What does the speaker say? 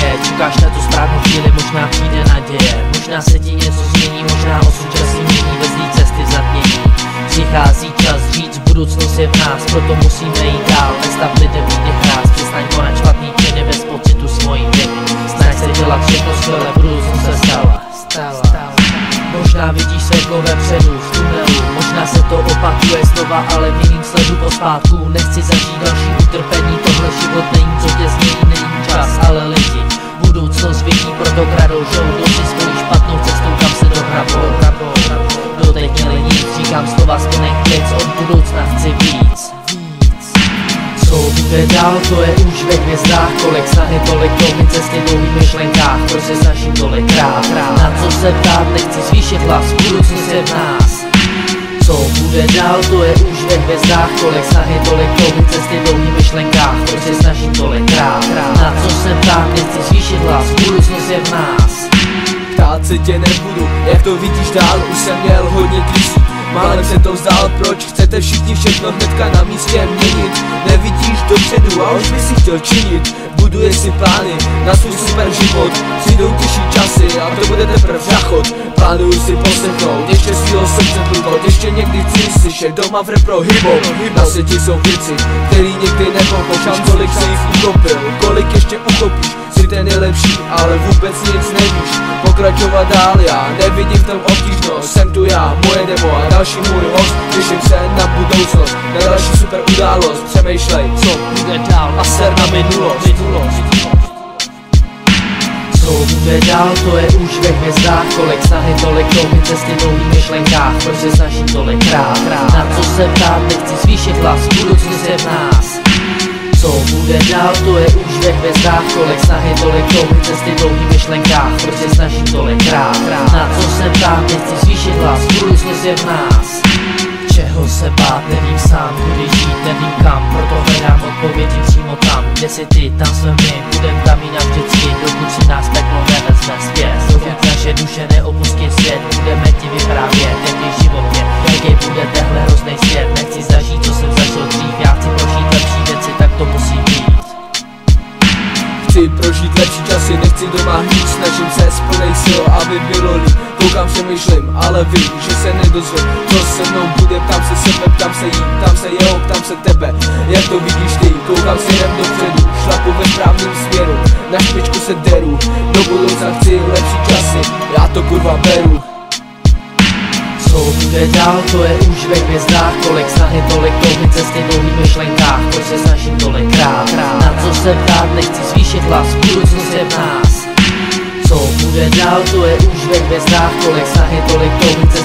děje. Čekáš na tu správnou chvíli, možná přijde naděje. Možná se ti něco změní, možná osud časy mění. Ve zlý cesty zatmění přichází čas říct, budoucnost je v nás. Proto musíme jít dál, nestav lidem výdech ráz. Přestaň konat špatný činy bez pocitu svojí viny. Snaž se dělat všechno skvěle, budoucnost se stala. Možná vidíš světlo vepředu v tunelu, možná se to opakuje znova, ale v jiným sledu pospátku. Nechci zažít další utrpení, tohle život není, co tě změní, není čas, ale lidi budoucnost vidí, proto kradou žoudou si svojí špatnou cestou, kam se dohrabou. Doteď měli nic, říkám slova z plných plic, od budoucna chci víc. Co bude dál, to je už ve hvězdách. Kolik snahy, tolik dlouhý cesty, dlouhých myšlenkách. Proč se snažím tolikrát? Na co se ptát, nechci zvýšit hlas, budoucnost je v nás. Co bude dál, to je už ve hvězdách. Kolik snahy, tolik dlouhý cesty, dlouhých myšlenkách. Proč se snažím tolikrát? Na co se ptát, nechci zvýšit hlas, budoucnost je v nás. Ptát se tě nebudu, jak to vidíš dál, už jsem měl hodně krizí. Málem se to vzdál, proč chcete všichni všechno hnedka na místě měnit? Nevidíš dopředu a už by si chtěl činit. Buduje si plány na svůj super život, přijdou těžší časy a to bude teprve záchod. Plánuju si poslechnout ještě svýho srdce průvod, ještě někdy chci slyšet doma v repro hip-hop. Na světě jsou věci, který někdy nepochopíš, kolik se jich uchopil, kolik ještě uchopíš. Jsi ten nejlepší, ale vůbec nic nevíš. Pokračovat dál, já nevidím v tom obtížnost. Jsem tu já, moje demo a další můj host. Těším se na budoucnost, na další super událost. Přemýšlej, co bude dál a ser na minulost. Co bude dál, to je už ve hvězdách. Kolik snahy, tolik dlouhý cesty, dlouhých myšlenkách. Proč se snažím tolikrát? Na co se ptát, nechci zvýšit hlas, budoucnost je v nás. Co bude dál, to je už ve hvězdách. Kolik snahy, tolik dlouhý cesty, dlouhých myšlenkách. Proč se snažím tolikrát? Na co se ptát, nechci zvýšit hlas, budoucnost je v nás. Čeho se bát, nevím sám, kudy žít, nevím kam. Proto hledám odpovědi přímo tam, kde jsi ty, tam jsme my. Budem tam i navždycky, dokud si nás peklo nevezme zpět. Dokud naše duše neopustí svět, budeme ti vyprávět, jak je život je, jaký bude tenhle hrozný svět. Nechci zažít, co jsem zažil dřív, já chci prožít lepší věci, tak to musí být. Chci prožít lepší časy, nechci doma hnít, snažím se z plnej sil, aby bylo líp. Koukám, přemýšlím, ale vím, že se nedozvím, co se mnou bude, ptám se sebe, ptám se jí, ptám se jeho, ptám se tebe. Jak to vidíš ty, koukám směrem dopředu, šlapu ve správném směru, na špičku se deru, do budoucna chci lepší časy, já to kurva beru. Co bude dál, to je už ve hvězdách. Kolik snahy, tolik dlouhý cesty, dlouhých myšlenkách. Proč se snažím tolikrát? Na co se ptát, nechci zvýšit hlas, budoucnost je v nás. Co bude dál, to je už ve hvězdách. Kolik snahy, tolik dlouhý cesty,